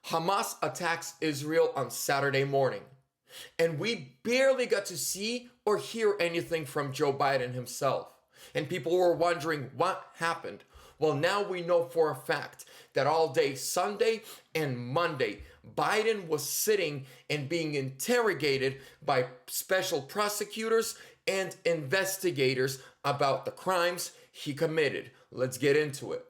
Hamas attacks Israel on Saturday morning, and we barely got to see or hear anything from Joe Biden himself. And people were wondering what happened. Well, now we know for a fact that all day Sunday and Monday, Biden was sitting and being interrogated by special prosecutors and investigators about the crimes he committed. Let's get into it.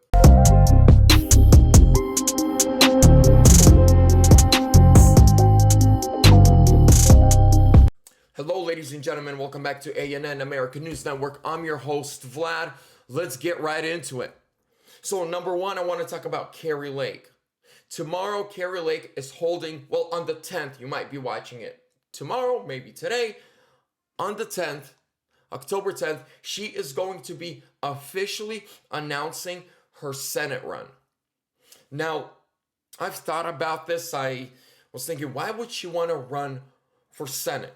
Hello, ladies and gentlemen. Welcome back to ANN American News Network. I'm your host, Vlad. Let's get right into it. So, number one, I want to talk about Kari Lake. Tomorrow, Kari Lake is holding, well, on the 10th, you might be watching it tomorrow, maybe today. On the 10th, October 10th, she is going to be officially announcing her Senate run. Now, I've thought about this. I was thinking, why would she want to run for Senate?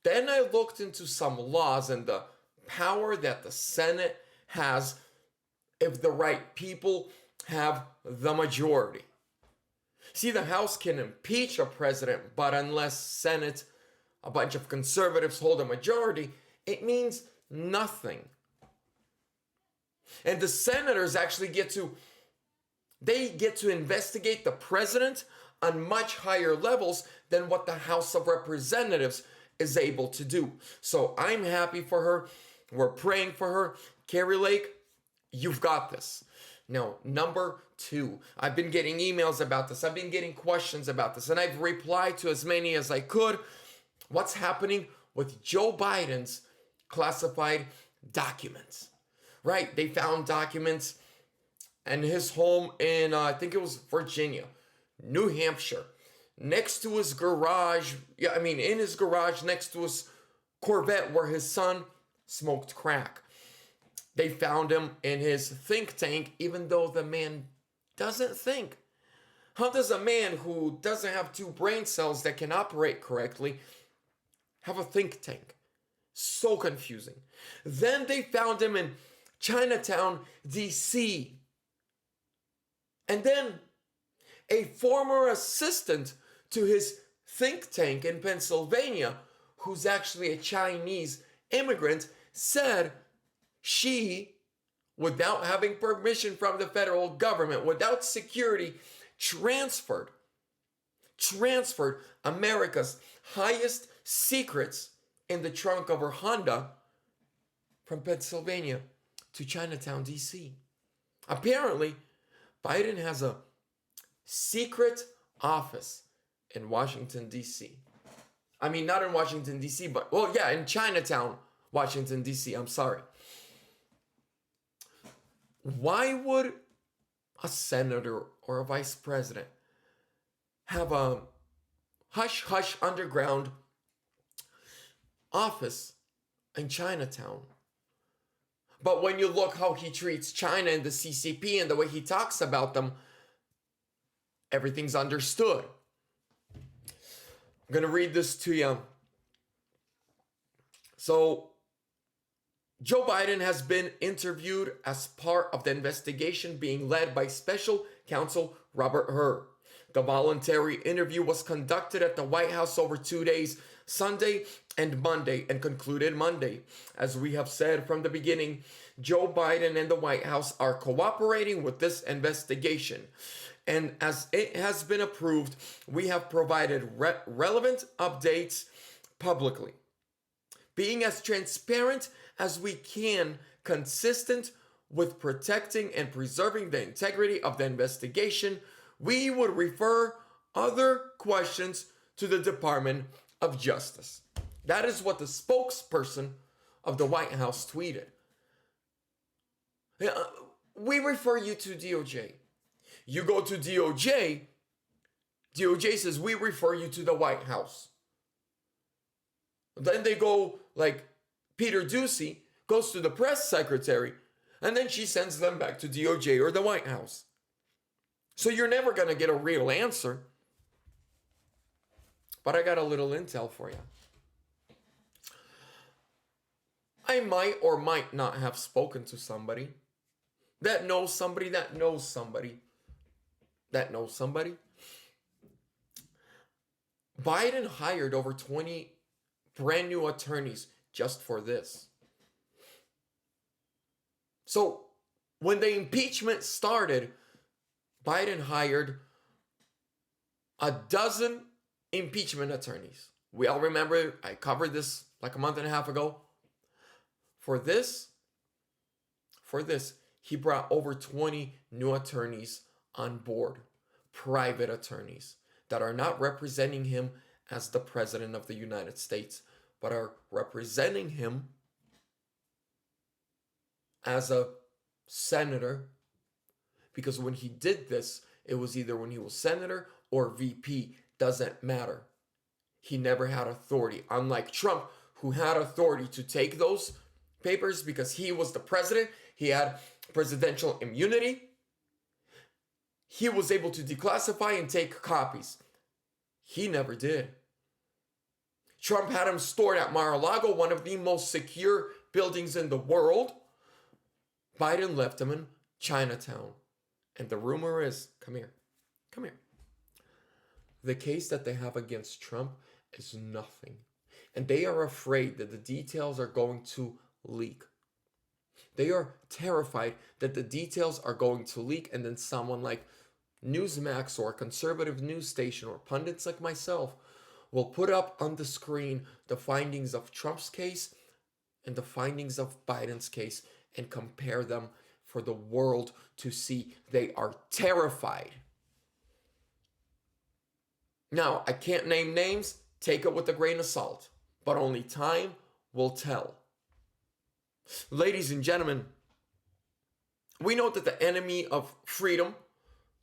Then I looked into some laws and the power that the Senate has if the right people have the majority. See, the House can impeach a president, but unless Senate, a bunch of conservatives hold a majority, it means nothing. And the senators actually get to investigate the president on much higher levels than what the House of Representatives is able to do. So I'm happy for her. We're praying for her. Kari Lake, you've got this. Now, number two, I've been getting emails about this. I've been getting questions about this, and I've replied to as many as I could. What's happening with Joe Biden's classified documents? Right? They found documents in his home in, I think it was Virginia, New Hampshire, next to his garage. In his garage next to his Corvette where his son smoked crack. They found him in his think tank, even though the man doesn't think. How does a man who doesn't have two brain cells that can operate correctly have a think tank? So confusing. Then they found him in Chinatown, D.C. And then a former assistant to his think tank in Pennsylvania, who's actually a Chinese immigrant, said she, without having permission from the federal government, without security, transferred America's highest secrets in the trunk of her Honda from Pennsylvania to Chinatown, D.C. Apparently, Biden has a secret office in Washington, D.C. Not in Washington, D.C., but, in Chinatown, Washington, D.C. I'm sorry. Why would a senator or a vice president have a hush-hush underground office in Chinatown? But when you look how he treats China and the CCP and the way he talks about them, everything's understood. I'm going to read this to you. So, Joe Biden has been interviewed as part of the investigation being led by Special Counsel Robert Hur. The voluntary interview was conducted at the White House over 2 days, Sunday and Monday, and concluded Monday. As we have said from the beginning, Joe Biden and the White House are cooperating with this investigation. And as it has been approved, we have provided relevant updates publicly. Being as transparent as we can, consistent with protecting and preserving the integrity of the investigation, we would refer other questions to the Department of Justice. That is what the spokesperson of the White House tweeted. We refer you to DOJ. You go to DOJ, DOJ says, we refer you to the White House. Then they go, like, Peter Doocy goes to the press secretary, and then she sends them back to DOJ or the White House. So you're never going to get a real answer. But I got a little intel for you. I might or might not have spoken to somebody that knows somebody that knows somebody that knows somebody Biden hired over 20 brand new attorneys just for this. So when the impeachment started, Biden hired a dozen impeachment attorneys. We all remember, I covered this like a month and a half ago. For this, he brought over 20 new attorneys on board, private attorneys that are not representing him as the President of the United States, but are representing him as a senator. Because when he did this, it was either when he was senator or VP, doesn't matter. He never had authority. Unlike Trump, who had authority to take those papers because he was the president, he had presidential immunity. He was able to declassify and take copies. He never did. Trump had them stored at Mar-a-Lago, one of the most secure buildings in the world. Biden left them in Chinatown. And the rumor is, come here. The case that they have against Trump is nothing. And they are afraid that the details are going to leak. They are terrified that the details are going to leak, and then someone like Newsmax or a conservative news station or pundits like myself will put up on the screen the findings of Trump's case and the findings of Biden's case and compare them for the world to see. They are terrified. Now, I can't name names. Take it with a grain of salt. But only time will tell. Ladies and gentlemen, we know that the enemy of freedom,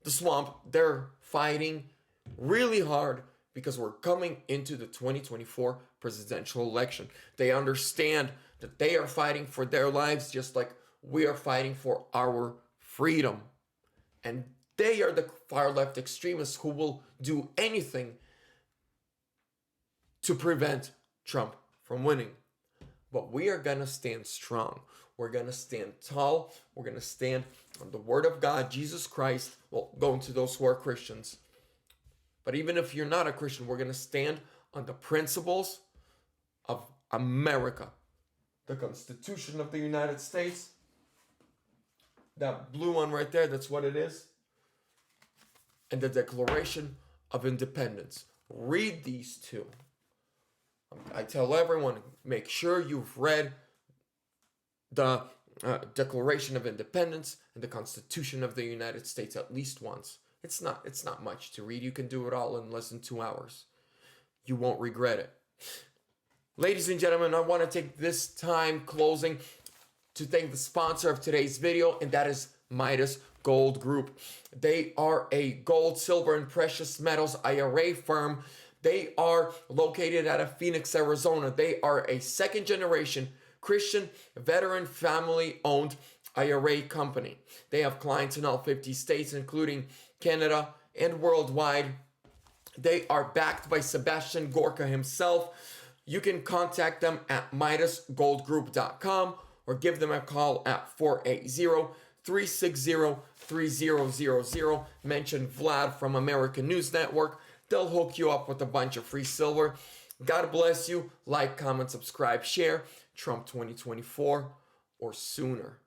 the swamp, they're fighting really hard because we're coming into the 2024 presidential election. They understand that they are fighting for their lives just like we are fighting for our freedom. And they are the far left extremists who will do anything to prevent Trump from winning. But we are going to stand strong. We're going to stand tall. We're going to stand on the word of God, Jesus Christ. Well, going to those who are Christians. But even if you're not a Christian, we're going to stand on the principles of America. The Constitution of the United States. That blue one right there, that's what it is. And the Declaration of Independence. Read these two. I tell everyone, make sure you've read the Declaration of Independence and the Constitution of the United States at least once. It's not much to read. You can do it all in less than 2 hours. You won't regret it. Ladies and gentlemen, I want to take this time closing to thank the sponsor of today's video, and that is Midas Gold Group. They are a gold, silver, and precious metals IRA firm. They are located out of Phoenix, Arizona. They are a second-generation Christian, veteran, family-owned IRA company. They have clients in all 50 states, including Canada and worldwide. They are backed by Sebastian Gorka himself. You can contact them at MidasGoldGroup.com or give them a call at 480-360-3000. Mention Vlad from American News Network. They'll hook you up with a bunch of free silver. God bless you. Like, comment, subscribe, share. Trump 2024 or sooner.